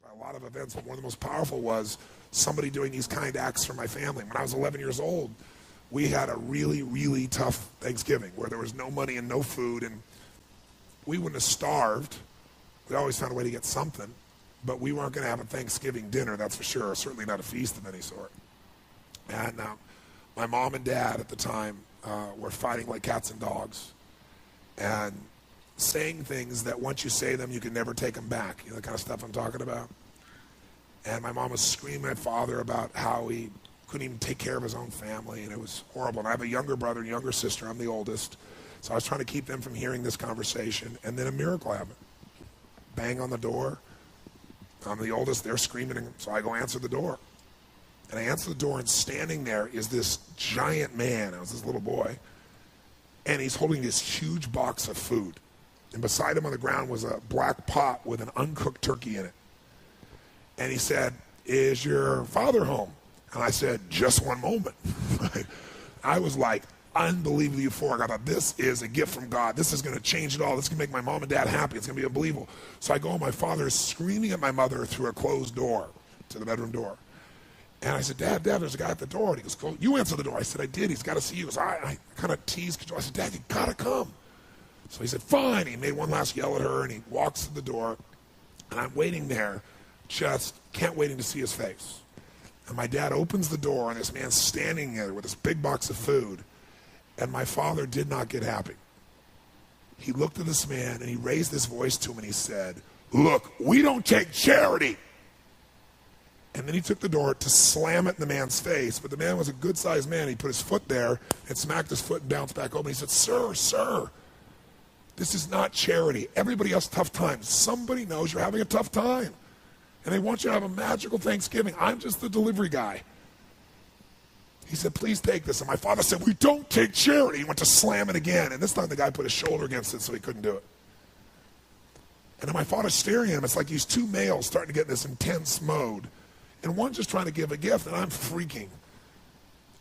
by a lot of events, but one of the most powerful was somebody doing these kind acts for my family. When I was 11 years old, we had a really, really tough Thanksgiving where there was no money and no food, and we wouldn't have starved. We always found a way to get something, but we weren't going to have a Thanksgiving dinner, that's for sure, certainly not a feast of any sort. And my mom and dad at the time were fighting like cats and dogs and saying things that once you say them, you can never take them back. You know the kind of stuff I'm talking about? And my mom was screaming at father about how he couldn't even take care of his own family, and it was horrible. And I have a younger brother and younger sister. I'm the oldest. So I was trying to keep them from hearing this conversation, and then a miracle happened. Bang on the door. I'm the oldest. They're screaming, so I go answer the door. And I answer the door, and standing there is this giant man. I was this little boy. And he's holding this huge box of food. And beside him on the ground was a black pot with an uncooked turkey in it. And he said, "Is your father home?" And I said, "Just one moment." I was like unbelievably euphoric. I thought, this is a gift from God. This is going to change it all. This is going to make my mom and dad happy. It's going to be unbelievable. So I go, and my father is screaming at my mother through a closed door to the bedroom door. And I said, Dad, there's a guy at the door. And he goes, "Go, you answer the door." I said, "I did. He's got to see you." So I kind of teased. I said, "Dad, you got to come." So he said, "Fine." He made one last yell at her, and he walks to the door. And I'm waiting there, just can't waiting to see his face. And my dad opens the door, and this man's standing there with this big box of food. And my father did not get happy. He looked at this man, and he raised his voice to him, and he said, "Look, we don't take charity." And then he took the door to slam it in the man's face. But the man was a good-sized man. He put his foot there and smacked his foot and bounced back open. He said, Sir, this is not charity. Everybody has tough times. Somebody knows you're having a tough time. And they want you to have a magical Thanksgiving. I'm just the delivery guy. He said, "Please take this." And my father said, "We don't take charity." He went to slam it again. And this time the guy put his shoulder against it so he couldn't do it. And then my father's staring at him. It's like these two males starting to get in this intense mode. And one just trying to give a gift, and I'm freaking.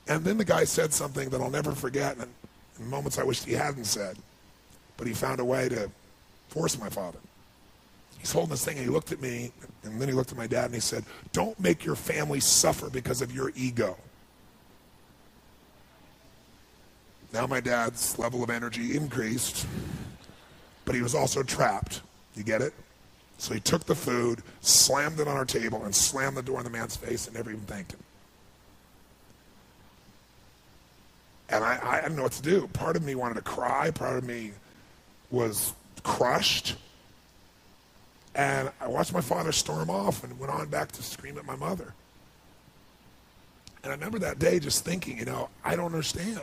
And then the guy said something that I'll never forget, and in moments I wished he hadn't said. But he found a way to force my father. He's holding this thing, and he looked at me, and then he looked at my dad, and he said, "Don't make your family suffer because of your ego." Now my dad's level of energy increased, but he was also trapped. You get it? So he took the food, slammed it on our table, and slammed the door in the man's face and never even thanked him. And I didn't know what to do. Part of me wanted to cry. Part of me was crushed. And I watched my father storm off and went on back to scream at my mother. And I remember that day just thinking, I don't understand.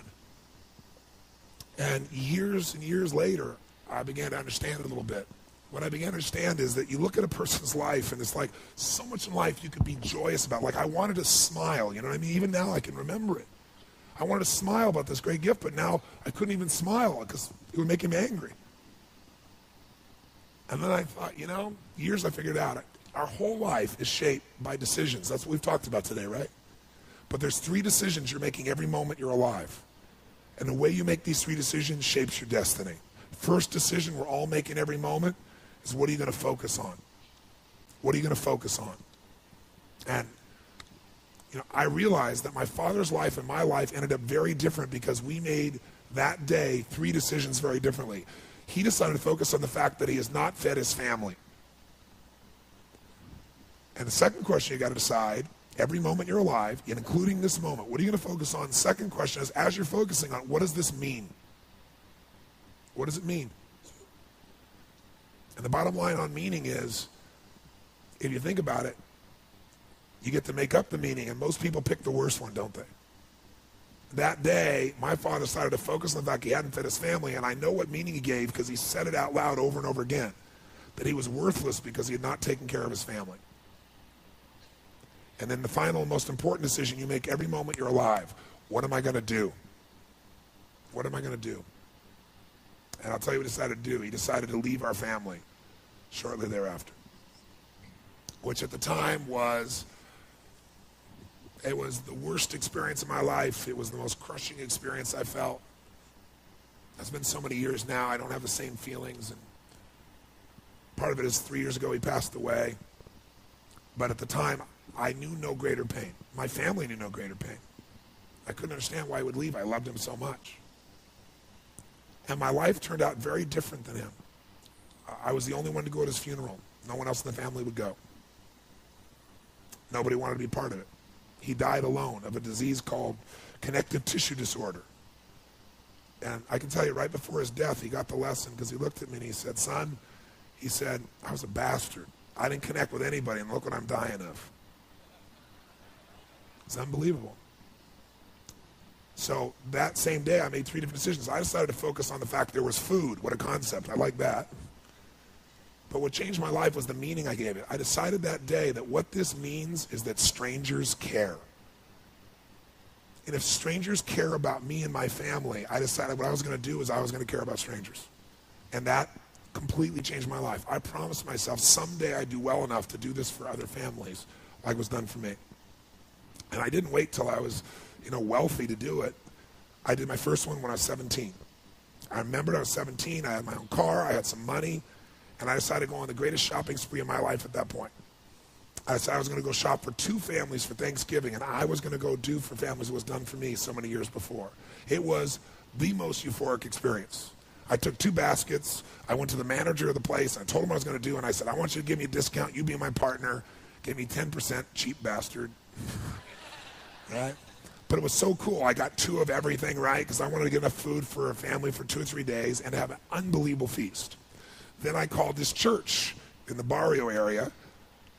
And years later, I began to understand it a little bit. What I began to understand is that you look at a person's life, and it's like so much in life you could be joyous about. Like I wanted to smile, you know what I mean? Even now I can remember it. I wanted to smile about this great gift, but now I couldn't even smile because it would make him angry. And then I thought, years I figured out, our whole life is shaped by decisions. That's what we've talked about today, right? But there's 3 decisions you're making every moment you're alive. And the way you make these 3 decisions shapes your destiny. First decision we're all making every moment is, what are you going to focus on? What are you going to focus on? And, I realized that my father's life and my life ended up very different because we made that day 3 decisions very differently. He decided to focus on the fact that he has not fed his family. And the second question you got to decide, every moment you're alive, and including this moment, what are you going to focus on? The second question is, as you're focusing on, what does this mean? What does it mean? And the bottom line on meaning is, if you think about it, you get to make up the meaning, and most people pick the worst one, don't they? That day, my father decided to focus on the fact he hadn't fed his family, and I know what meaning he gave because he said it out loud over and over again, that he was worthless because he had not taken care of his family. And then the final and most important decision you make every moment you're alive, what am I going to do? What am I going to do? And I'll tell you what he decided to do. He decided to leave our family shortly thereafter, which at the time was the worst experience of my life. It was the most crushing experience I felt. It's been so many years now, I don't have the same feelings. And part of it is 3 years ago he passed away. But at the time, I knew no greater pain. My family knew no greater pain. I couldn't understand why he would leave. I loved him so much. And my life turned out very different than him. I was the only one to go at his funeral. No one else in the family would go. Nobody wanted to be part of it. He died alone of a disease called connective tissue disorder. And I can tell you, right before his death, he got the lesson because he looked at me and he said, son, he said, I was a bastard. I didn't connect with anybody, and look what I'm dying of. It's unbelievable. So that same day, I made 3 different decisions. I decided to focus on the fact there was food. What a concept. I like that. But what changed my life was the meaning I gave it. I decided that day that what this means is that strangers care. And if strangers care about me and my family, I decided what I was going to do is I was going to care about strangers. And that completely changed my life. I promised myself someday I'd do well enough to do this for other families like was done for me. And I didn't wait till I was, wealthy to do it. I did my first one when I was 17. I remembered I was 17, I had my own car, I had some money, and I decided to go on the greatest shopping spree of my life at that point. I decided I was going to go shop for 2 families for Thanksgiving, and I was going to go do for families what was done for me so many years before. It was the most euphoric experience. I took 2 baskets, I went to the manager of the place, and I told him what I was going to do, and I said, I want you to give me a discount, you be my partner, give me 10%, cheap bastard. Right? But it was so cool. I got 2 of everything, right? Because I wanted to get enough food for a family for 2 or 3 days and have an unbelievable feast. Then I called this church in the barrio area,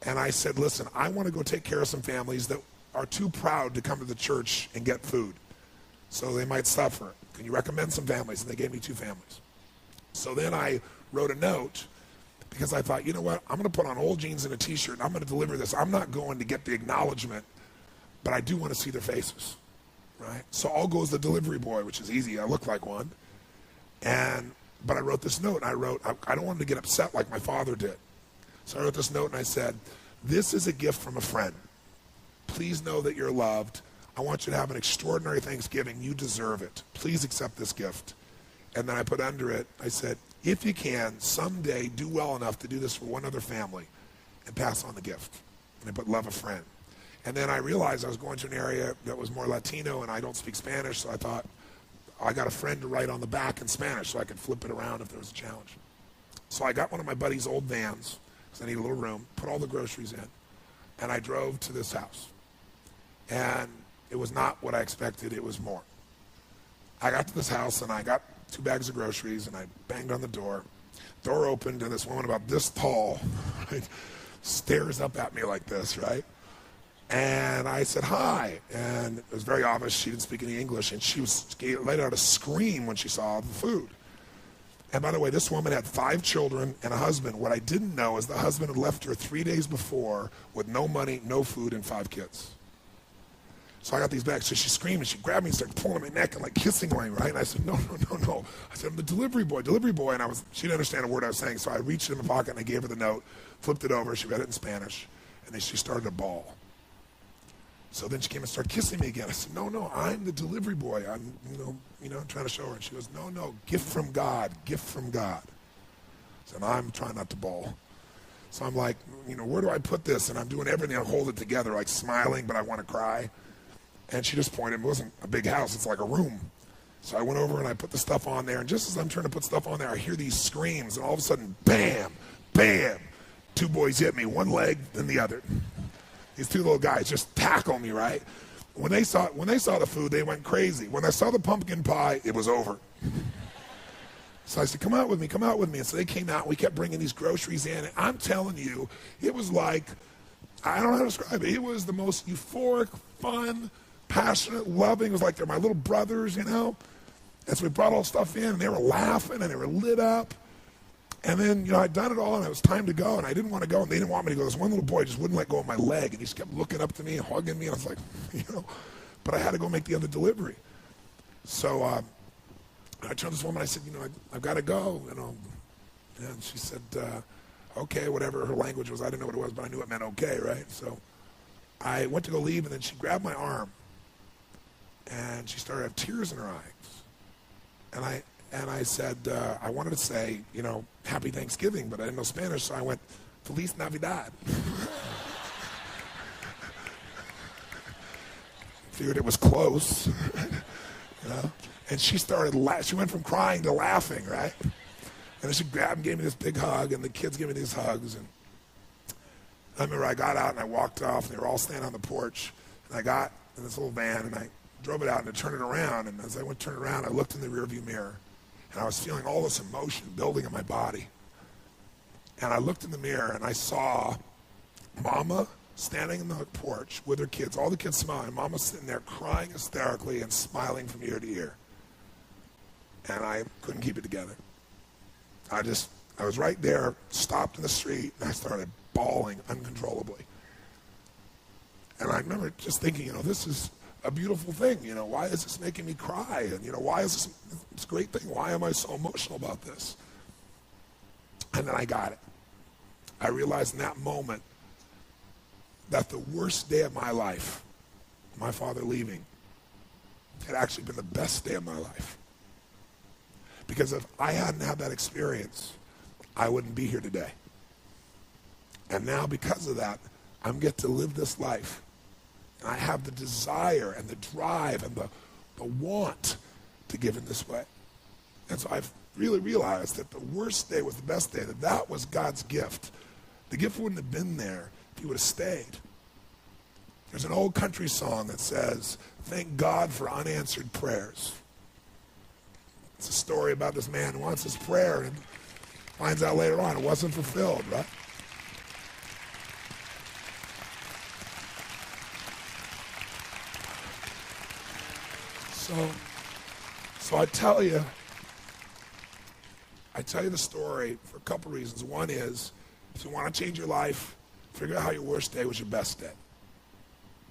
and I said, listen, I want to go take care of some families that are too proud to come to the church and get food. So they might suffer. Can you recommend some families? And they gave me 2 families. So then I wrote a note because I thought, you know what? I'm going to put on old jeans and a T-shirt, and I'm going to deliver this. I'm not going to get the acknowledgement, but I do want to see their faces, right? So all goes the delivery boy, which is easy. I look like one. But I wrote this note, and I don't want him to get upset like my father did. So I wrote this note, and I said, this is a gift from a friend. Please know that you're loved. I want you to have an extraordinary Thanksgiving. You deserve it. Please accept this gift. And then I put under it, I said, if you can, someday do well enough to do this for one other family and pass on the gift. And I put love a friend. And then I realized I was going to an area that was more Latino, and I don't speak Spanish, so I thought, I got a friend to write on the back in Spanish so I could flip it around if there was a challenge. So I got one of my buddy's old vans, because I need a little room, put all the groceries in, and I drove to this house. And it was not what I expected, it was more. I got to this house, and I got 2 bags of groceries, and I banged on the door. Door opened, and this woman about this tall, right, stares up at me like this, right? And I said, hi. And it was very obvious she didn't speak any English, and she let out a scream when she saw the food. And by the way, this woman had 5 children and a husband. What I didn't know is the husband had left her 3 days before with no money, no food, and 5 kids. So I got these bags. So she screamed, and she grabbed me and started pulling my neck and like kissing me, right? And I said, no. I said, I'm the delivery boy. And she didn't understand a word I was saying. So I reached in my pocket and I gave her the note, flipped it over. She read it in Spanish, and then she started to bawl. So then she came and started kissing me again. I said, no, I'm the delivery boy. I'm, trying to show her. And she goes, no, gift from God. I said, I'm trying not to bawl. So I'm like, where do I put this? And I'm doing everything to hold it together, like smiling, but I want to cry. And she just pointed. It wasn't a big house. It's like a room. So I went over and I put the stuff on there. And just as I'm trying to put stuff on there, I hear these screams. And all of a sudden, bam, bam. 2 boys hit me, one leg, then the other. These 2 little guys just tackle me, right? When they saw the food, they went crazy. When I saw the pumpkin pie, it was over. So I said, come out with me. And so they came out, and we kept bringing these groceries in. And I'm telling you, it was like, I don't know how to describe it. It was the most euphoric, fun, passionate, loving. It was like they're my little brothers, And so we brought all stuff in, and they were laughing, and they were lit up. And then, I'd done it all, and it was time to go, and I didn't want to go, and they didn't want me to go. This one little boy just wouldn't let go of my leg, and he just kept looking up to me and hugging me, and I was like, but I had to go make the other delivery. So I turned to this woman, I said, I've got to go, And she said, okay, whatever her language was. I didn't know what it was, but I knew it meant okay, right? So I went to go leave, and then she grabbed my arm, and she started to have tears in her eyes. And I said, I wanted to say, Happy Thanksgiving, but I didn't know Spanish, so I went, Feliz Navidad. Figured it was close, you know. And she started she went from crying to laughing, right? And then she grabbed and gave me this big hug, and the kids gave me these hugs. And I remember I got out and I walked off, and they were all standing on the porch. And I got in this little van, and I drove it out and I turned it around. And as I went to turn it around, I looked in the rearview mirror, and I was feeling all this emotion building in my body. And I looked in the mirror, and I saw Mama standing in the porch with her kids, all the kids smiling. Mama sitting there crying hysterically and smiling from ear to ear. And I couldn't keep it together. I was right there, stopped in the street, and I started bawling uncontrollably. And I remember just thinking, this is a beautiful thing. Why is this making me cry? And, why is this a great thing? Why am I so emotional about this? And then I got it. I realized in that moment that the worst day of my life, my father leaving, had actually been the best day of my life. Because if I hadn't had that experience, I wouldn't be here today. And now because of that, I get to live this life. And I have the desire and the drive and the want to give in this way. And so I've really realized that the worst day was the best day, that was God's gift. The gift wouldn't have been there if he would have stayed. There's an old country song that says, "Thank God for unanswered prayers." It's a story about this man who wants his prayer and finds out later on it wasn't fulfilled, right? So I tell you the story for a couple reasons. One is, if you want to change your life, figure out how your worst day was your best day.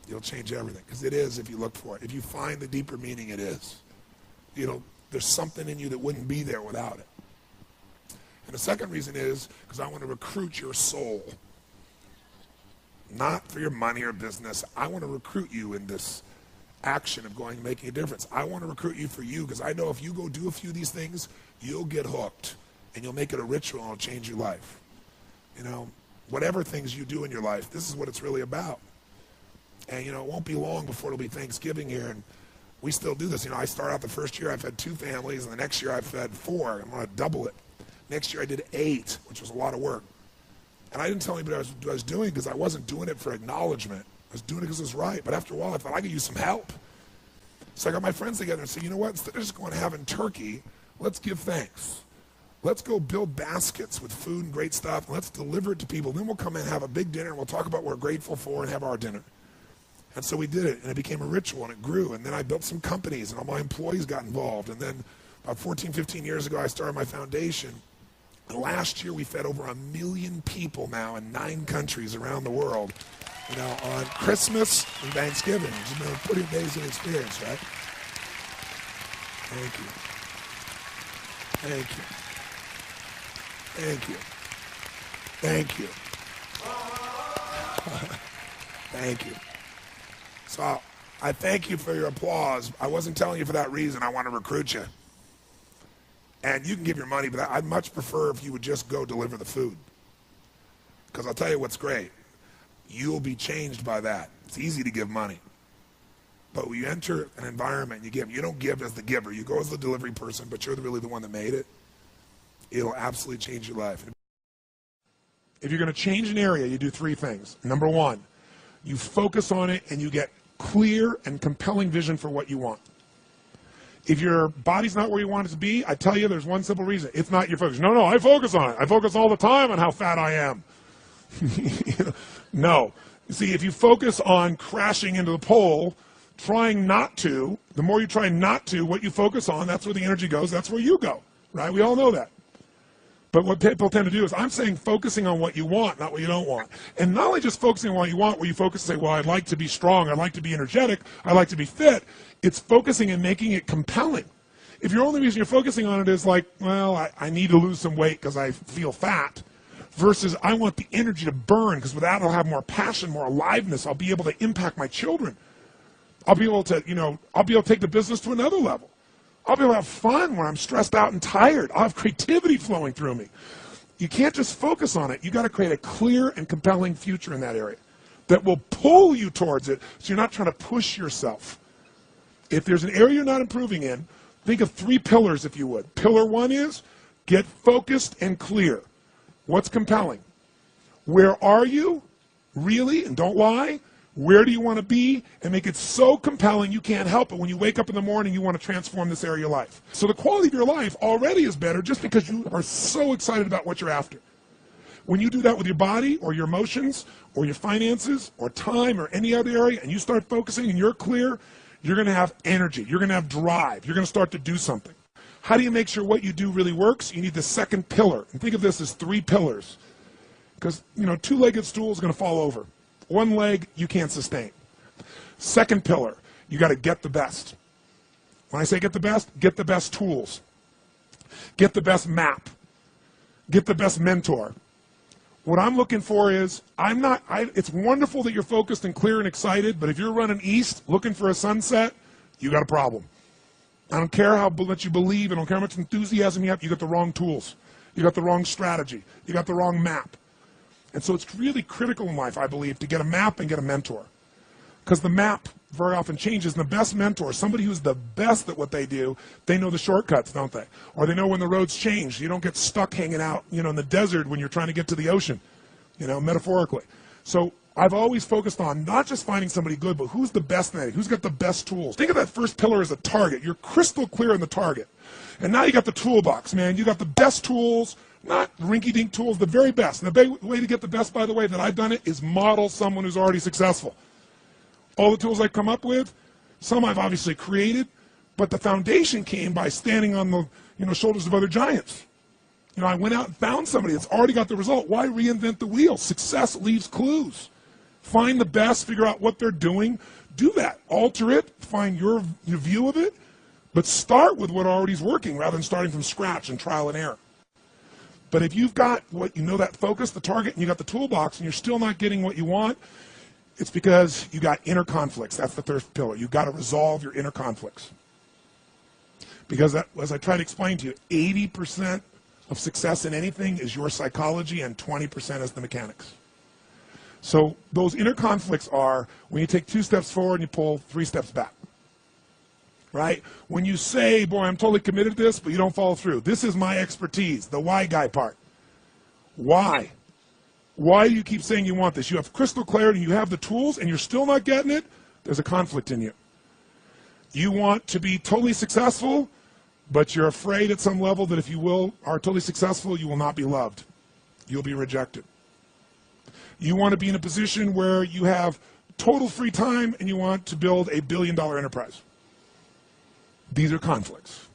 You'll change everything, because it is if you look for it. If you find the deeper meaning, it is. There's something in you that wouldn't be there without it. And the second reason is because I want to recruit your soul. Not for your money or business. I want to recruit you in this action of going and making a difference. I want to recruit you for you, because I know if you go do a few of these things, you'll get hooked, and you'll make it a ritual, and it'll change your life. Whatever things you do in your life, this is what it's really about. And, it won't be long before it'll be Thanksgiving here, and we still do this. I start out the first year, I fed 2 families, and the next year I fed 4. I'm going to double it. Next year I did 8, which was a lot of work. And I didn't tell anybody what I was doing, because I wasn't doing it for acknowledgement. I was doing it because it was right. But after a while, I thought I could use some help. So I got my friends together and said, you know what? Instead of just going and having turkey, let's give thanks. Let's go build baskets with food and great stuff, and let's deliver it to people. Then we'll come in and have a big dinner, and we'll talk about what we're grateful for and have our dinner. And so we did it, and it became a ritual, and it grew. And then I built some companies, and all my employees got involved. And then about 14, 15 years ago, I started my foundation. And last year, we fed over 1 million people now in 9 countries around the world, on Christmas and Thanksgiving. It's been a pretty amazing experience, right? Thank you. Thank you. Thank you. Thank you. Thank you. So I thank you for your applause. I wasn't telling you for that reason. I want to recruit you. And you can give your money, but I'd much prefer if you would just go deliver the food. Because I'll tell you what's great. You'll be changed by that. It's easy to give money. But when you enter an environment and you give, you don't give as the giver. You go as the delivery person, but you're really the one that made it. It'll absolutely change your life. If you're going to change an area, you do 3 things. Number 1, you focus on it and you get clear and compelling vision for what you want. If your body's not where you want it to be, I tell you there's one simple reason. It's not your focus. No, I focus on it. I focus all the time on how fat I am. No. You see, if you focus on crashing into the pole, trying not to, the more you try not to, what you focus on, that's where the energy goes, that's where you go, right? We all know that. But what people tend to do is, I'm saying focusing on what you want, not what you don't want. And not only just focusing on what you want, where you focus and say, well, I'd like to be strong, I'd like to be energetic, I'd like to be fit. It's focusing and making it compelling. If your only reason you're focusing on it is like, well, I need to lose some weight because I feel fat, versus I want the energy to burn, because with that I'll have more passion, more aliveness, I'll be able to impact my children. I'll be able to, take the business to another level. I'll be able to have fun when I'm stressed out and tired. I'll have creativity flowing through me. You can't just focus on it. You got to create a clear and compelling future in that area. that will pull you towards it so you're not trying to push yourself. If there's an area you're not improving in, think of 3 pillars if you would. Pillar 1 is get focused and clear. What's compelling? Where are you? Really? And don't lie. Where do you want to be? And make it so compelling you can't help it. When you wake up in the morning, you want to transform this area of your life. So the quality of your life already is better just because you are so excited about what you're after. When you do that with your body or your emotions or your finances or time or any other area and you start focusing and you're clear, you're going to have energy. You're going to have drive. You're going to start to do something. How do you make sure what you do really works? You need the second pillar. And think of this as 3 pillars. Because, 2-legged stool is going to fall over. 1 leg, you can't sustain. Second pillar, you got to get the best. When I say get the best tools. Get the best map. Get the best mentor. What I'm looking for is, it's wonderful that you're focused and clear and excited, but if you're running east looking for a sunset, you got a problem. I don't care how much you believe, I don't care how much enthusiasm you have, you got the wrong tools. You got the wrong strategy. You got the wrong map. And so it's really critical in life, I believe, to get a map and get a mentor. Because the map very often changes. And the best mentor, somebody who's the best at what they do, they know the shortcuts, don't they? Or they know when the roads change. You don't get stuck hanging out, in the desert when you're trying to get to the ocean, metaphorically. So I've always focused on not just finding somebody good, but who's the best at it, who's got the best tools. Think of that first pillar as a target. You're crystal clear on the target. And now you got the toolbox, man. You got the best tools, not rinky-dink tools, the very best. And the way to get the best, by the way, that I've done it is model someone who's already successful. All the tools I come up with, some I've obviously created, but the foundation came by standing on the shoulders of other giants. I went out and found somebody that's already got the result. Why reinvent the wheel? Success leaves clues. Find the best, figure out what they're doing, do that. Alter it, find your view of it, but start with what already is working rather than starting from scratch and trial and error. But if you've got that focus, the target, and you got the toolbox, and you're still not getting what you want, it's because you got inner conflicts. That's the third pillar. You've got to resolve your inner conflicts. Because as I try to explain to you, 80% of success in anything is your psychology and 20% is the mechanics. So those inner conflicts are when you take 2 steps forward and you pull 3 steps back. Right? When you say, boy, I'm totally committed to this, but you don't follow through. This is my expertise, the why guy part. Why? Why do you keep saying you want this? You have crystal clarity, you have the tools, and you're still not getting it? There's a conflict in you. You want to be totally successful, but you're afraid at some level that if you are totally successful, you will not be loved. You'll be rejected. You want to be in a position where you have total free time and you want to build a billion-dollar enterprise. These are conflicts.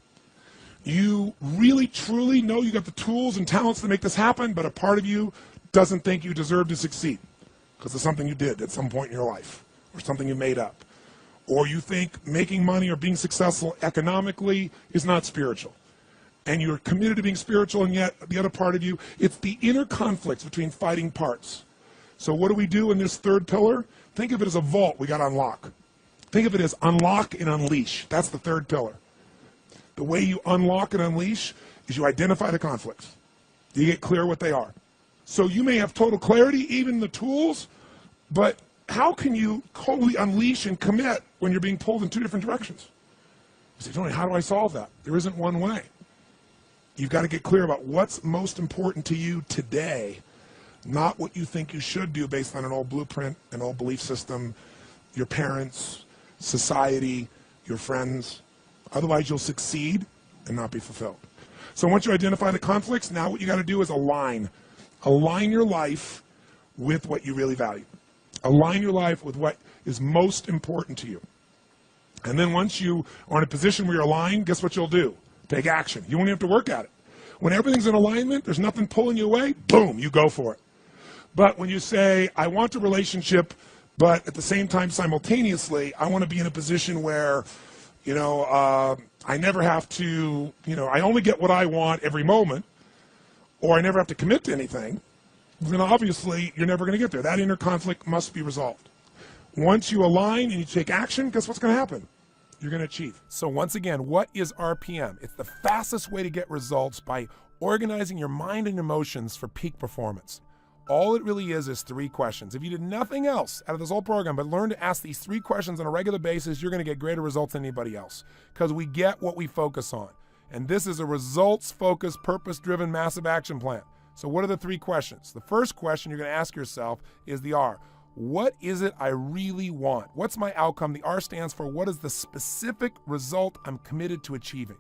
You really, truly know you got the tools and talents to make this happen, but a part of you doesn't think you deserve to succeed because of something you did at some point in your life or something you made up. Or you think making money or being successful economically is not spiritual. And you're committed to being spiritual, and yet the other part of you, it's the inner conflicts between fighting parts. So what do we do in this third pillar? Think of it as a vault we got to unlock. Think of it as unlock and unleash. That's the third pillar. The way you unlock and unleash is you identify the conflicts. You get clear what they are. So you may have total clarity, even the tools, but how can you totally unleash and commit when you're being pulled in 2 different directions? You say, Tony, how do I solve that? There isn't one way. You've got to get clear about what's most important to you today, not what you think you should do based on an old blueprint, an old belief system, your parents, society, your friends. Otherwise, you'll succeed and not be fulfilled. So once you identify the conflicts, now what you got to do is align. Align your life with what you really value. Align your life with what is most important to you. And then once you are in a position where you're aligned, guess what you'll do? Take action. You won't even have to work at it. When everything's in alignment, there's nothing pulling you away, boom, you go for it. But when you say, I want a relationship, but at the same time, simultaneously, I want to be in a position where, I never have to, I only get what I want every moment, or I never have to commit to anything, then obviously you're never going to get there. That inner conflict must be resolved. Once you align and you take action, guess what's going to happen? You're going to achieve. So once again, what is RPM? It's the fastest way to get results by organizing your mind and emotions for peak performance. All it really is 3 questions. If you did nothing else out of this whole program but learn to ask these 3 questions on a regular basis, you're going to get greater results than anybody else, because we get what we focus on. And this is a results-focused, purpose-driven, massive action plan. So what are the 3 questions? The first question you're going to ask yourself is the R. What is it I really want? What's my outcome? The R stands for what is the specific result I'm committed to achieving?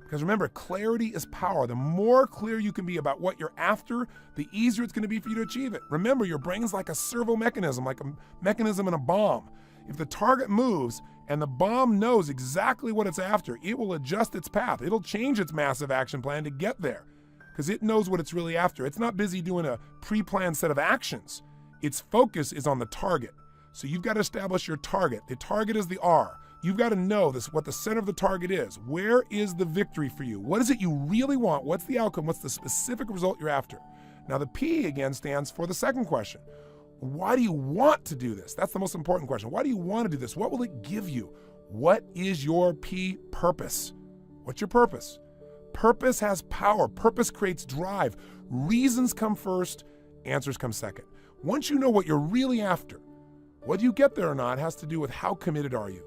Because remember, clarity is power. The more clear you can be about what you're after, the easier it's going to be for you to achieve it. Remember, your brain's like a servo mechanism, like a mechanism in a bomb. If the target moves and the bomb knows exactly what it's after, it will adjust its path. It'll change its massive action plan to get there, because it knows what it's really after. It's not busy doing a pre-planned set of actions. Its focus is on the target. So you've got to establish your target. The target is the R. You've got to know what the center of the target is. Where is the victory for you? What is it you really want? What's the outcome? What's the specific result you're after? Now the P again stands for the second question. Why do you want to do this? That's the most important question. Why do you want to do this? What will it give you? What is your P purpose? What's your purpose? Purpose has power. Purpose creates drive. Reasons come first, answers come second. Once you know what you're really after, whether you get there or not has to do with how committed are you?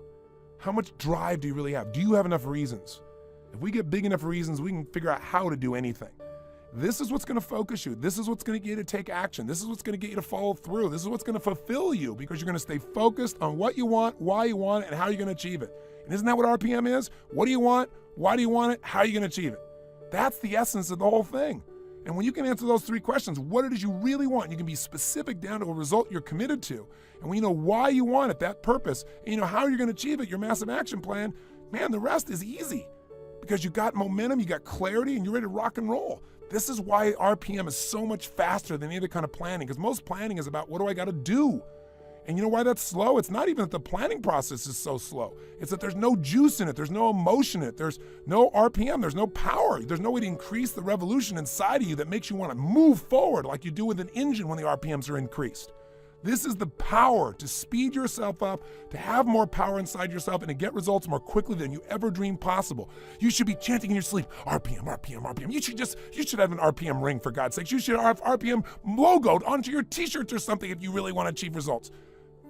How much drive do you really have? Do you have enough reasons? If we get big enough reasons, we can figure out how to do anything. This is what's going to focus you. This is what's going to get you to take action. This is what's going to get you to follow through. This is what's going to fulfill you, because you're going to stay focused on what you want, why you want it, and how you're going to achieve it. And isn't that what RPM is? What do you want? Why do you want it? How are you going to achieve it? That's the essence of the whole thing. And when you can answer those 3 questions, what it is you really want, you can be specific down to a result you're committed to. And when you know why you want it, that purpose, and you know how you're going to achieve it, your massive action plan, man, the rest is easy, because you got momentum, you got clarity, and you're ready to rock and roll. This is why RPM is so much faster than any other kind of planning, because most planning is about what do I got to do? And you know why that's slow? It's not even that the planning process is so slow. It's that there's no juice in it. There's no emotion in it. There's no RPM. There's no power. There's no way to increase the revolution inside of you that makes you want to move forward like you do with an engine when the RPMs are increased. This is the power to speed yourself up, to have more power inside yourself, and to get results more quickly than you ever dreamed possible. You should be chanting in your sleep, RPM, RPM, RPM. You should have an RPM ring, for God's sakes. You should have RPM logoed onto your t-shirts or something if you really want to achieve results.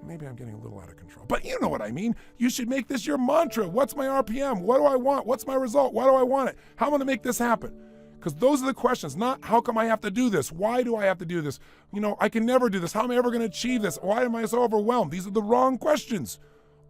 Maybe I'm getting a little out of control, but you know what I mean. You should make this your mantra. What's my RPM? What do I want? What's my result? Why do I want it? How am I going to make this happen? Because those are the questions, not how come I have to do this? Why do I have to do this? You know, I can never do this. How am I ever going to achieve this? Why am I so overwhelmed? These are the wrong questions.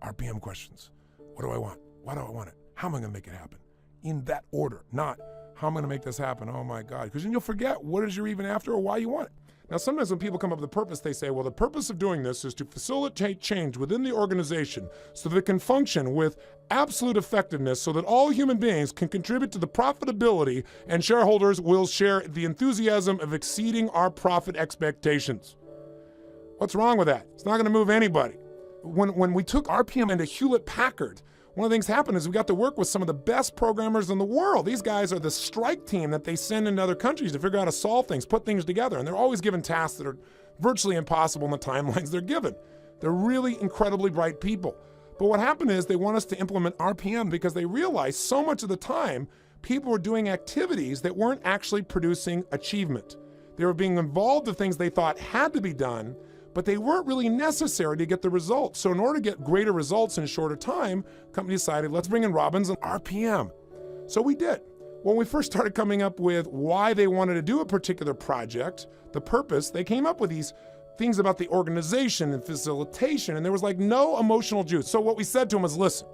RPM questions. What do I want? Why do I want it? How am I going to make it happen? In that order, not how am I going to make this happen? Oh my God. Because then you'll forget what it is you're even after or why you want it. Now, sometimes when people come up with a purpose, they say, well, the purpose of doing this is to facilitate change within the organization so that it can function with absolute effectiveness so that all human beings can contribute to the profitability and shareholders will share the enthusiasm of exceeding our profit expectations. What's wrong with that? It's not going to move anybody. When we took RPM into Hewlett-Packard, one of the things happened is we got to work with some of the best programmers in the world. These guys are the strike team that they send into other countries to figure out how to solve things, put things together. And they're always given tasks that are virtually impossible in the timelines they're given. They're really incredibly bright people. But what happened is they want us to implement RPM because they realized so much of the time people were doing activities that weren't actually producing achievement. They were being involved in things they thought had to be done, but they weren't really necessary to get the results. So in order to get greater results in a shorter time, the company decided, let's bring in Robbins and RPM. So we did. When we first started coming up with why they wanted to do a particular project, the purpose, they came up with these things about the organization and facilitation, and there was like no emotional juice. So what we said to them was, listen,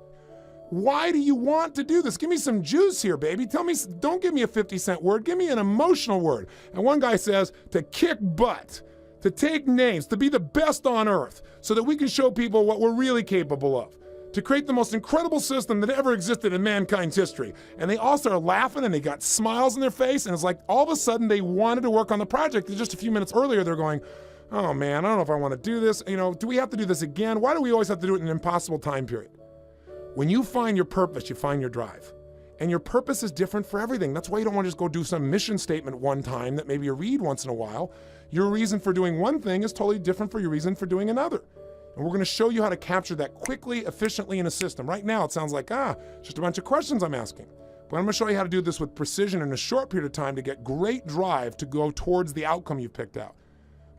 why do you want to do this? Give me some juice here, baby. Tell me, don't give me a 50-cent word, give me an emotional word. And one guy says, to kick butt, to take names, to be the best on earth, so that we can show people what we're really capable of, to create the most incredible system that ever existed in mankind's history. And they all started laughing and they got smiles on their face, and it's like all of a sudden they wanted to work on the project. And just a few minutes earlier, they're going, oh man, I don't know if I want to do this. You know, do we have to do this again? Why do we always have to do it in an impossible time period? When you find your purpose, you find your drive. And your purpose is different for everything. That's why you don't want to just go do some mission statement one time that maybe you read once in a while. Your reason for doing one thing is totally different for your reason for doing another. And we're going to show you how to capture that quickly, efficiently in a system. Right now, it sounds like, just a bunch of questions I'm asking. But I'm going to show you how to do this with precision in a short period of time to get great drive to go towards the outcome you've picked out.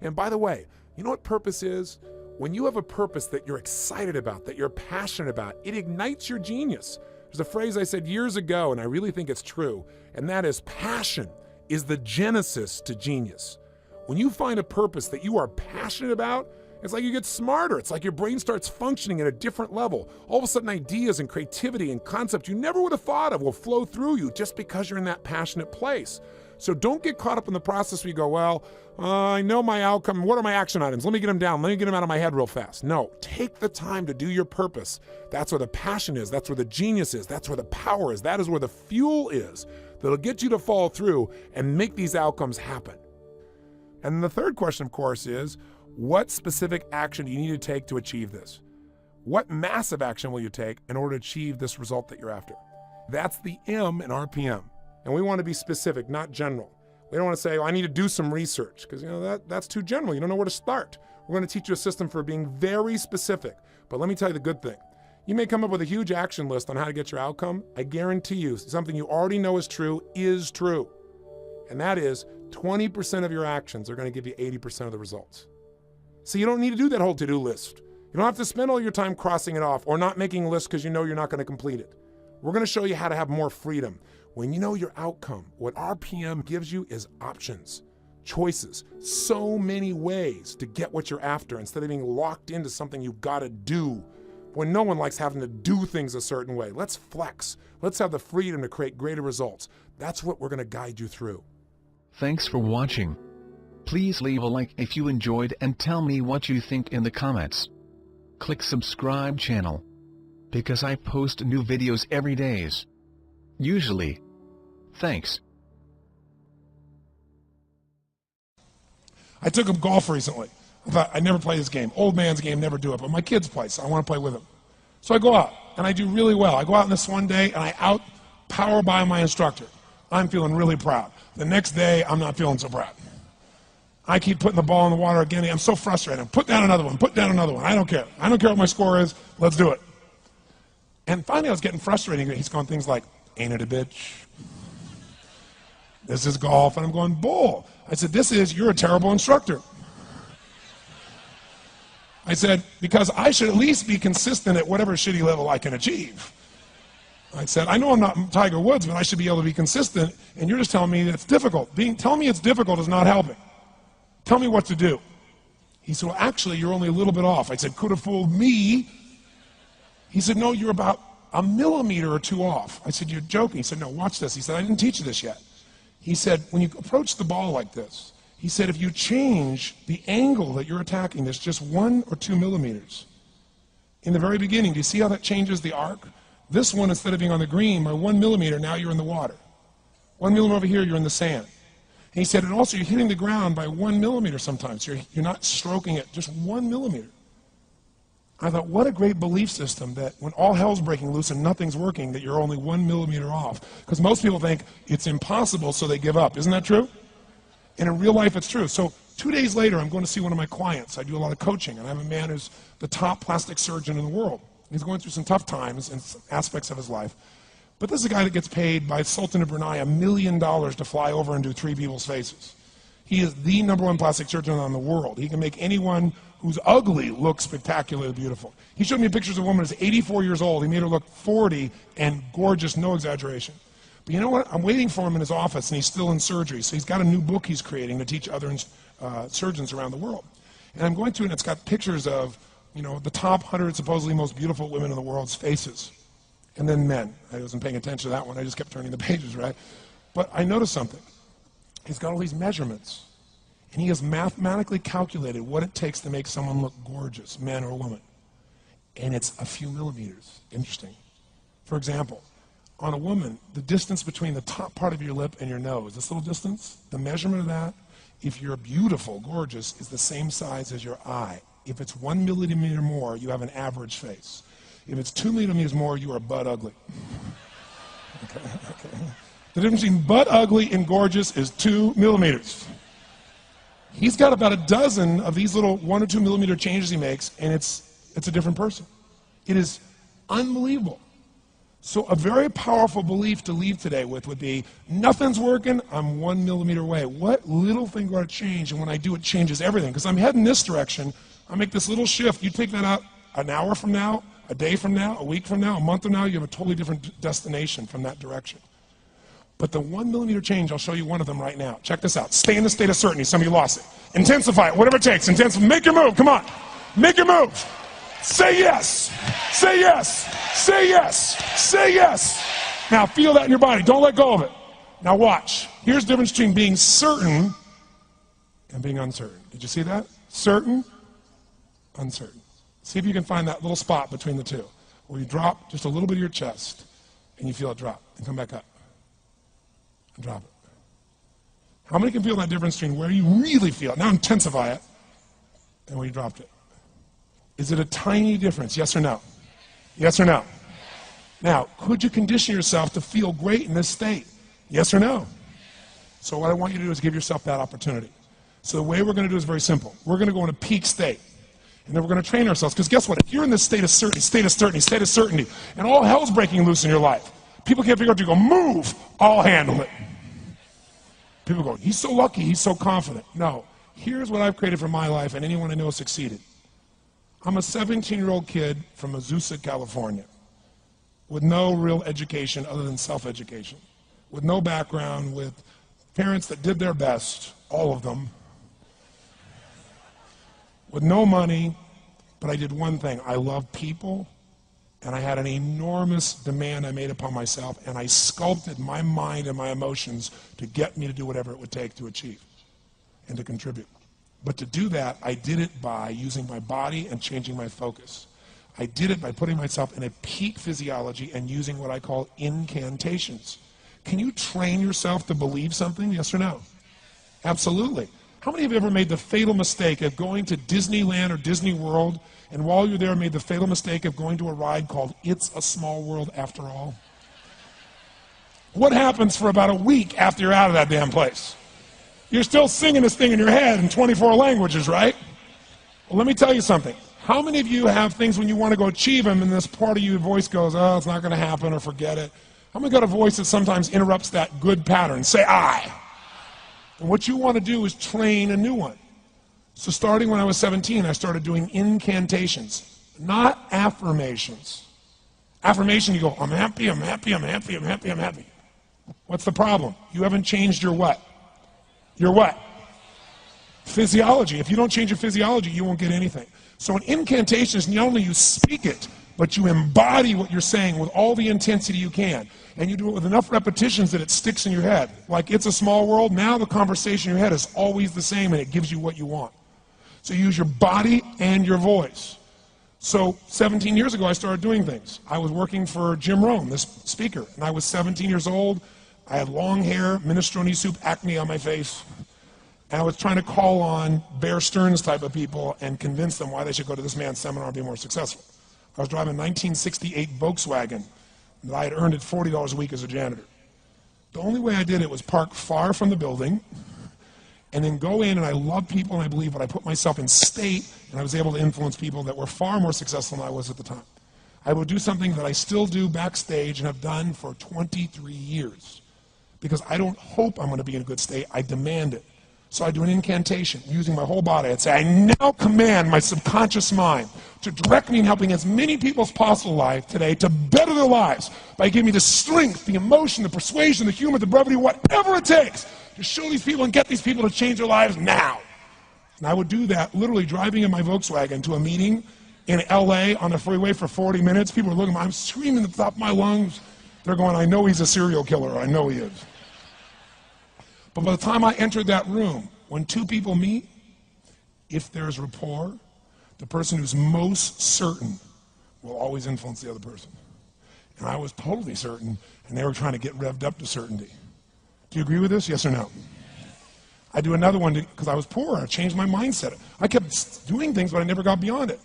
And by the way, you know what purpose is? When you have a purpose that you're excited about, that you're passionate about, it ignites your genius. There's a phrase I said years ago, and I really think it's true, and that is passion is the genesis to genius. When you find a purpose that you are passionate about, it's like you get smarter. It's like your brain starts functioning at a different level. All of a sudden, ideas and creativity and concepts you never would have thought of will flow through you just because you're in that passionate place. So don't get caught up in the process where you go, well, I know my outcome. What are my action items? Let me get them down. Let me get them out of my head real fast. No, take the time to do your purpose. That's where the passion is. That's where the genius is. That's where the power is. That is where the fuel is that'll get you to follow through and make these outcomes happen. And the third question, of course, is what specific action do you need to take to achieve this? What massive action will you take in order to achieve this result that you're after? That's the M in RPM. And we want to be specific, not general. We don't want to say, I need to do some research, because that's too general. You don't know where to start. We're going to teach you a system for being very specific. But let me tell you the good thing. You may come up with a huge action list on how to get your outcome. I guarantee you, something you already know is true. And that is 20% of your actions are going to give you 80% of the results. So you don't need to do that whole to-do list. You don't have to spend all your time crossing it off or not making a list because you know you're not going to complete it. We're going to show you how to have more freedom. When you know your outcome, what RPM gives you is options, choices, so many ways to get what you're after instead of being locked into something you've got to do. When no one likes having to do things a certain way. Let's flex. Let's have the freedom to create greater results. That's what we're going to guide you through. Thanks for watching. Please leave a like if you enjoyed and tell me what you think in the comments. Click subscribe channel, because I post new videos every days. Usually. Thanks. I took him golf recently. I thought, I'd never play this game. Old man's game, never do it. But my kids play, so I want to play with them. So I go out, and I do really well. I go out on this one day, and I out-power by my instructor. I'm feeling really proud. The next day, I'm not feeling so proud. I keep putting the ball in the water again. I'm so frustrated. Put down another one. Put down another one. I don't care. I don't care what my score is. Let's do it. And finally, I was getting frustrated. He's going things like, ain't it a bitch? This is golf. And I'm going, bull. I said, you're a terrible instructor. I said, because I should at least be consistent at whatever shitty level I can achieve. I said, I know I'm not Tiger Woods, but I should be able to be consistent, and you're just telling me that it's difficult. Telling me it's difficult is not helping. Tell me what to do. He said, well, actually, you're only a little bit off. I said, could have fooled me. He said, no, you're about a millimeter or two off. I said, you're joking. He said, no, watch this. He said, I didn't teach you this yet. He said, when you approach the ball like this, he said, if you change the angle that you're attacking this just 1 or 2 millimeters, in the very beginning, do you see how that changes the arc? This one, instead of being on the green by 1 millimeter, now you're in the water. 1 millimeter over here, you're in the sand. And he said, and also you're hitting the ground by 1 millimeter sometimes. You're not stroking it, just 1 millimeter. I thought, what a great belief system that when all hell's breaking loose and nothing's working, that you're only 1 millimeter off. Because most people think it's impossible, so they give up. Isn't that true? And in real life, it's true. So 2 days later, I'm going to see one of my clients. I do a lot of coaching, and I have a man who's the top plastic surgeon in the world. He's going through some tough times in aspects of his life. But this is a guy that gets paid by Sultan of Brunei $1 million to fly over and do 3 people's faces. He is the #1 plastic surgeon in the world. He can make anyone who's ugly look spectacularly beautiful. He showed me pictures of a woman who's 84 years old. He made her look 40 and gorgeous, no exaggeration. But you know what? I'm waiting for him in his office, and he's still in surgery. So he's got a new book he's creating to teach other surgeons around the world. And I'm going through, and it's got pictures of, the top 100 supposedly most beautiful women in the world's faces. And then men. I wasn't paying attention to that one. I just kept turning the pages, right? But I noticed something. He's got all these measurements. And he has mathematically calculated what it takes to make someone look gorgeous, man or woman. And it's a few millimeters. Interesting. For example, on a woman, the distance between the top part of your lip and your nose, this little distance, the measurement of that, if you're beautiful, gorgeous, is the same size as your eye. If it's 1 millimeter more, you have an average face. If it's 2 millimeters more, you are butt ugly. Okay. The difference between butt ugly and gorgeous is 2 millimeters. He's got about a dozen of these little 1 or 2 millimeter changes he makes, and it's a different person. It is unbelievable. So a very powerful belief to leave today with would be, nothing's working, I'm 1 millimeter away. What little thing got to change? And when I do, it changes everything. Because I'm heading this direction, I make this little shift. You take that out an hour from now, a day from now, a week from now, a month from now, you have a totally different destination from that direction. But the 1 millimeter change, I'll show you one of them right now. Check this out. Stay in the state of certainty. Some of you lost it. Intensify it, whatever it takes. Intensify. Make your move. Come on. Make your move. Say yes. Say yes. Say yes. Say yes. Now feel that in your body. Don't let go of it. Now watch. Here's the difference between being certain and being uncertain. Did you see that? Certain, uncertain. See if you can find that little spot between the two, where you drop just a little bit of your chest, and you feel it drop, and come back up, and drop it. How many can feel that difference between where you really feel it, now intensify it, and where you dropped it? Is it a tiny difference, yes or no? Yes or no? Now, could you condition yourself to feel great in this state? Yes or no? So what I want you to do is give yourself that opportunity. So the way we're going to do is very simple. We're going to go in a peak state. And then we're going to train ourselves. Because guess what? If you're in this state of certainty, and all hell's breaking loose in your life, people can't figure out, you go, move, I'll handle it. People go, he's so lucky, he's so confident. No. Here's what I've created for my life, and anyone I know has succeeded. I'm a 17-year-old kid from Azusa, California, with no real education other than self-education, with no background, with parents that did their best, all of them, with no money, but I did one thing. I loved people, and I had an enormous demand I made upon myself, and I sculpted my mind and my emotions to get me to do whatever it would take to achieve and to contribute. But to do that, I did it by using my body and changing my focus. I did it by putting myself in a peak physiology and using what I call incantations. Can you train yourself to believe something, yes or no? Absolutely. How many have ever made the fatal mistake of going to Disneyland or Disney World, and while you're there made the fatal mistake of going to a ride called It's a Small World After All? What happens for about a week after you're out of that damn place? You're still singing this thing in your head in 24 languages, right? Well, let me tell you something. How many of you have things when you want to go achieve them and this part of your voice goes, oh, it's not going to happen, or forget it? How many got a voice that sometimes interrupts that good pattern? Say I. And what you want to do is train a new one. So starting when I was 17, I started doing incantations, not affirmations. Affirmation, you go, I'm happy, I'm happy, I'm happy, I'm happy, I'm happy. What's the problem? You haven't changed your what? Your what? Physiology. If you don't change your physiology, you won't get anything. So an incantation is not only you speak it, but you embody what you're saying with all the intensity you can. And you do it with enough repetitions that it sticks in your head. Like It's a Small World, now the conversation in your head is always the same and it gives you what you want. So you use your body and your voice. So 17 years ago, I started doing things. I was working for Jim Rohn, this speaker, and I was 17 years old. I had long hair, minestrone soup, acne on my face. And I was trying to call on Bear Stearns type of people and convince them why they should go to this man's seminar and be more successful. I was driving a 1968 Volkswagen that I had earned at $40 a week as a janitor. The only way I did it was park far from the building and then go in, and I love people and I believe, but I put myself in state, and I was able to influence people that were far more successful than I was at the time. I would do something that I still do backstage and have done for 23 years. Because I don't hope I'm going to be in a good state, I demand it. So I do an incantation using my whole body. I'd say, I now command my subconscious mind to direct me in helping as many people as possible alive today to better their lives by giving me the strength, the emotion, the persuasion, the humor, the brevity, whatever it takes to show these people and get these people to change their lives now. And I would do that literally driving in my Volkswagen to a meeting in LA on the freeway for 40 minutes. People are looking at me, I'm screaming at the top of my lungs. They're going, I know he's a serial killer, I know he is. But by the time I entered that room, when two people meet, if there's rapport, the person who's most certain will always influence the other person. And I was totally certain, and they were trying to get revved up to certainty. Do you agree with this, yes or no? I do another one because I was poor. I changed my mindset. I kept doing things, but I never got beyond it.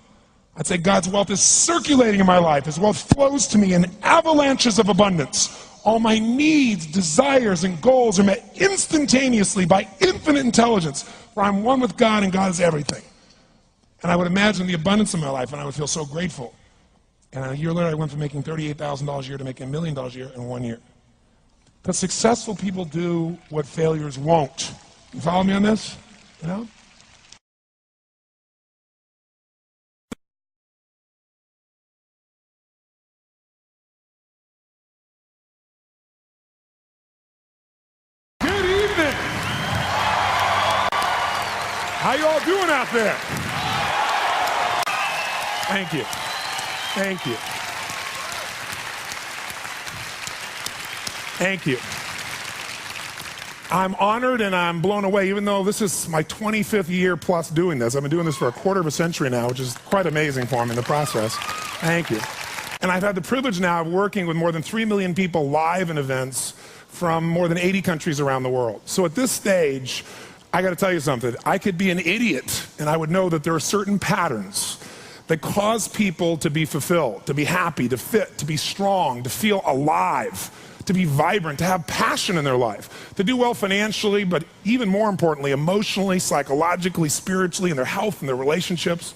I'd say God's wealth is circulating in my life. His wealth flows to me in avalanches of abundance. All my needs, desires, and goals are met instantaneously by infinite intelligence, for I'm one with God and God is everything. And I would imagine the abundance of my life, and I would feel so grateful. And a year later, I went from making $38,000 a year to making $1 million a year in 1 year. Because successful people do what failures won't. You follow me on this? You know? Good evening. How you all doing out there? Thank you. Thank you. Thank you. I'm honored and I'm blown away, even though this is my 25th year plus doing this. I've been doing this for a quarter of a century now, which is quite amazing for me in the process. Thank you. And I've had the privilege now of working with more than 3 million people live in events from more than 80 countries around the world. So at this stage, I got to tell you something. I could be an idiot and I would know that there are certain patterns that cause people to be fulfilled, to be happy, to fit, to be strong, to feel alive, to be vibrant, to have passion in their life, to do well financially, but even more importantly, emotionally, psychologically, spiritually, in their health and their relationships.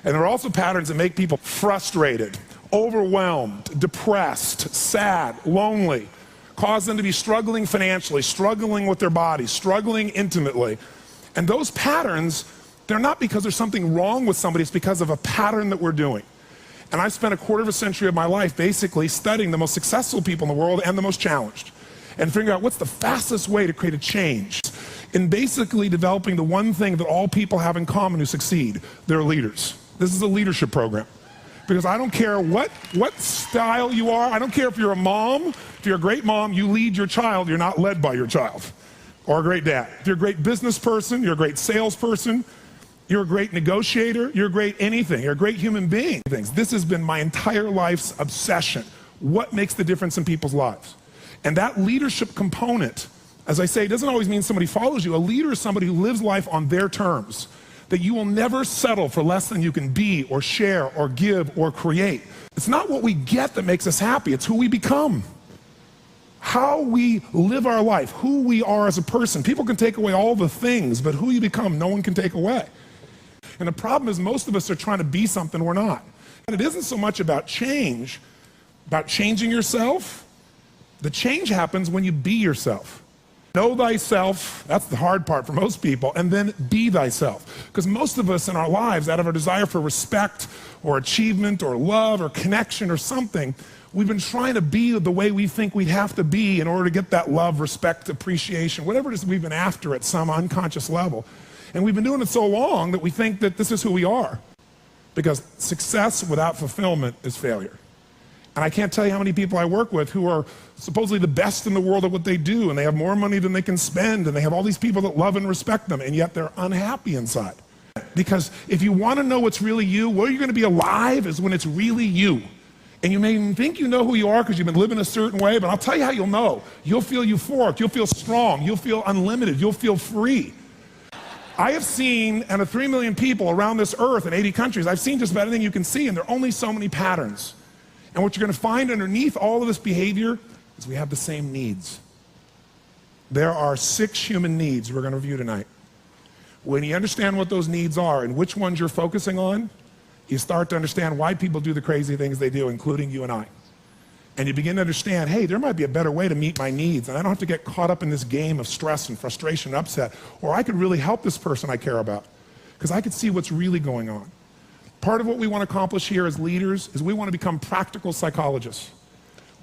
And there are also patterns that make people frustrated, overwhelmed, depressed, sad, lonely, cause them to be struggling financially, struggling with their bodies, struggling intimately. And those patterns, they're not because there's something wrong with somebody, it's because of a pattern that we're doing. And I've spent a quarter of a century of my life basically studying the most successful people in the world and the most challenged, and figuring out what's the fastest way to create a change in basically developing the one thing that all people have in common who succeed. They're leaders. This is a leadership program. Because I don't care what style you are, I don't care if you're a mom, if you're a great mom, you lead your child, you're not led by your child. Or a great dad. If you're a great business person, you're a great salesperson, you're a great negotiator, you're a great anything, you're a great human being. This has been my entire life's obsession. What makes the difference in people's lives? And that leadership component, as I say, doesn't always mean somebody follows you. A leader is somebody who lives life on their terms, that you will never settle for less than you can be or share or give or create. It's not what we get that makes us happy, it's who we become. How we live our life, who we are as a person. People can take away all the things, but who you become, no one can take away. And the problem is most of us are trying to be something we're not. And it isn't so much about change, about changing yourself. The change happens when you be yourself. Know thyself, that's the hard part for most people, and then be thyself. Because most of us in our lives, out of our desire for respect or achievement or love or connection or something, we've been trying to be the way we think we'd have to be in order to get that love, respect, appreciation, whatever it is we've been after at some unconscious level. And we've been doing it so long that we think that this is who we are. Because success without fulfillment is failure. And I can't tell you how many people I work with who are supposedly the best in the world at what they do, and they have more money than they can spend, and they have all these people that love and respect them, and yet they're unhappy inside. Because if you want to know what's really you, where you're going to be alive is when it's really you. And you may even think you know who you are because you've been living a certain way, but I'll tell you how you'll know. You'll feel euphoric, you'll feel strong, you'll feel unlimited, you'll feel free. I have seen, out of 3 million people around this earth in 80 countries, I've seen just about anything you can see, and there are only so many patterns. And what you're going to find underneath all of this behavior is we have the same needs. There are 6 human needs we're going to review tonight. When you understand what those needs are and which ones you're focusing on, you start to understand why people do the crazy things they do, including you and I. And you begin to understand, hey, there might be a better way to meet my needs, and I don't have to get caught up in this game of stress and frustration and upset, or I could really help this person I care about, because I could see what's really going on. Part of what we want to accomplish here as leaders is we want to become practical psychologists.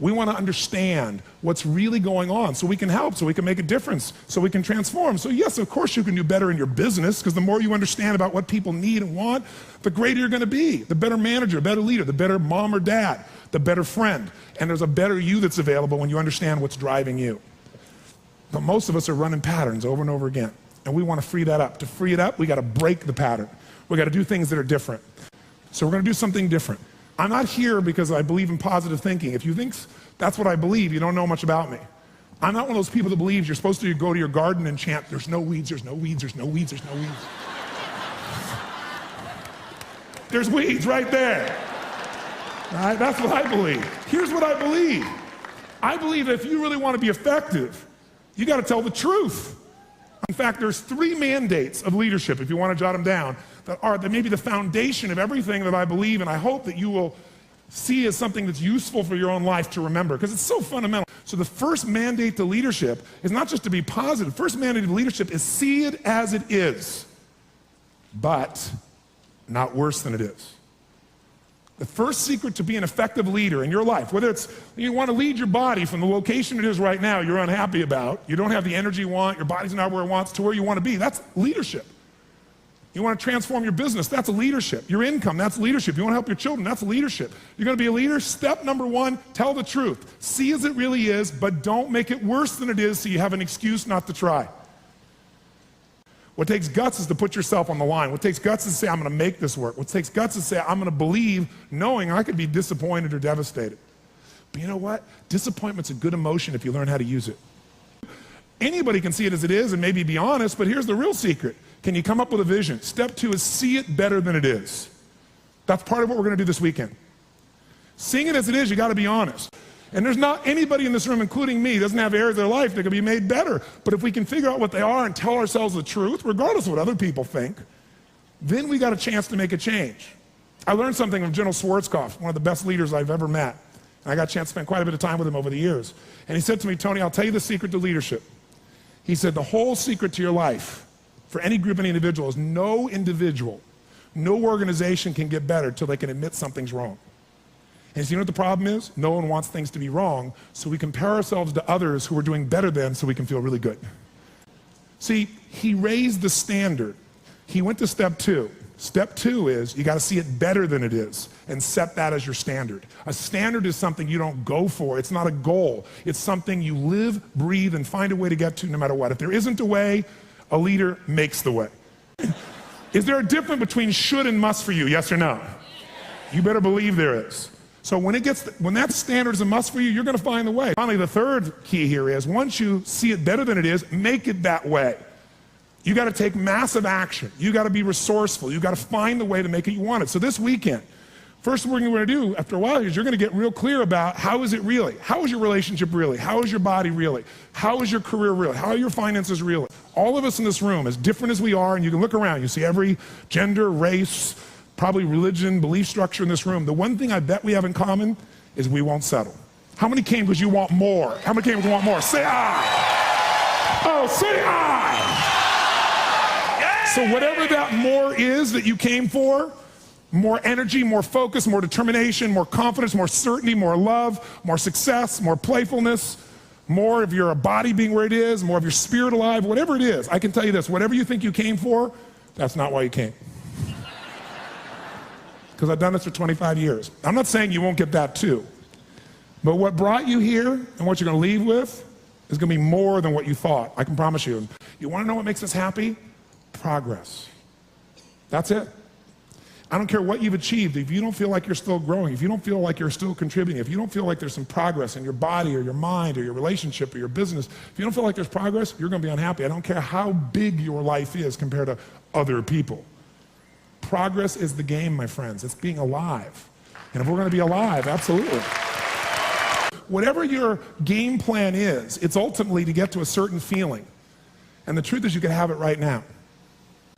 We want to understand what's really going on so we can help, so we can make a difference, so we can transform. So yes, of course you can do better in your business, because the more you understand about what people need and want, the greater you're going to be. The better manager, better leader, the better mom or dad, the better friend. And there's a better you that's available when you understand what's driving you. But most of us are running patterns over and over again. And we want to free that up. To free it up, we got to break the pattern. We got to do things that are different. So we're going to do something different. I'm not here because I believe in positive thinking. If you think that's what I believe, you don't know much about me. I'm not one of those people that believes you're supposed to go to your garden and chant, there's no weeds, there's no weeds, there's no weeds, there's no weeds. There's weeds right there. All right, that's what I believe. Here's what I believe. I believe that if you really want to be effective, you got to tell the truth. In fact, there's 3 mandates of leadership, if you want to jot them down, that may be the foundation of everything that I believe, and I hope that you will See as something that's useful for your own life to remember, because it's so fundamental. So the first mandate to leadership is not just to be positive. First mandate to leadership is see it as it is, but not worse than it is. The first secret to be an effective leader in your life, whether it's you want to lead your body from the location it is right now you're unhappy about, you don't have the energy you want, your body's not where it wants, to where you want to be, that's leadership. You want to transform your business, that's leadership. Your income, that's leadership. You want to help your children, that's leadership. You're going to be a leader, step number one, tell the truth. See as it really is, but don't make it worse than it is so you have an excuse not to try. What takes guts is to put yourself on the line. What takes guts is to say, I'm going to make this work. What takes guts is to say, I'm going to believe, knowing I could be disappointed or devastated. But you know what? Disappointment's a good emotion if you learn how to use it. Anybody can see it as it is and maybe be honest, but here's the real secret. Can you come up with a vision? Step two is see it better than it is. That's part of what we're going to do this weekend. Seeing it as it is, you got to be honest. And there's not anybody in this room, including me, doesn't have areas of their life that can be made better. But if we can figure out what they are and tell ourselves the truth, regardless of what other people think, then we got a chance to make a change. I learned something from General Schwarzkopf, one of the best leaders I've ever met. And I got a chance to spend quite a bit of time with him over the years. And he said to me, Tony, I'll tell you the secret to leadership. He said, the whole secret to your life, for any group, any individual, is no individual, no organization can get better till they can admit something's wrong. And so you know what the problem is? No one wants things to be wrong, so we compare ourselves to others who are doing better than so we can feel really good. See, he raised the standard. He went to step two. Step two is you got to see it better than it is and set that as your standard. A standard is something you don't go for. It's not a goal. It's something you live, breathe, and find a way to get to no matter what. If there isn't a way, a leader makes the way. Is there a difference between should and must for you? Yes or no? You better believe there is. So when that standard is a must for you, you're going to find the way. Finally, the third key here is once you see it better than it is, make it that way. You got to take massive action. You got to be resourceful. You got to find the way to make it you want it. So this weekend, first thing we're going to do after a while is you're going to get real clear about how is it really? How is your relationship really? How is your body really? How is your career really? How are your finances really? All of us in this room, as different as we are, and you can look around, you see every gender, race, probably religion, belief structure in this room. The one thing I bet we have in common is we won't settle. How many came because you want more? How many came because you want more? Say I. Oh, say I. So whatever that more is that you came for, more energy, more focus, more determination, more confidence, more certainty, more love, more success, more playfulness, more of your body being where it is, more of your spirit alive, whatever it is, I can tell you this, whatever you think you came for, that's not why you came. Because I've done this for 25 years. I'm not saying you won't get that too. But what brought you here and what you're going to leave with is going to be more than what you thought. I can promise you. You want to know what makes us happy? Progress. That's it. I don't care what you've achieved. If you don't feel like you're still growing, if you don't feel like you're still contributing, if you don't feel like there's some progress in your body or your mind or your relationship or your business, if you don't feel like there's progress, you're going to be unhappy. I don't care how big your life is compared to other people. Progress is the game, my friends. It's being alive. And if we're going to be alive, absolutely. Whatever your game plan is, it's ultimately to get to a certain feeling. And the truth is you can have it right now.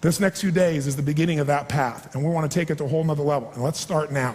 This next few days is the beginning of that path, and we want to take it to a whole nother level. And let's start now.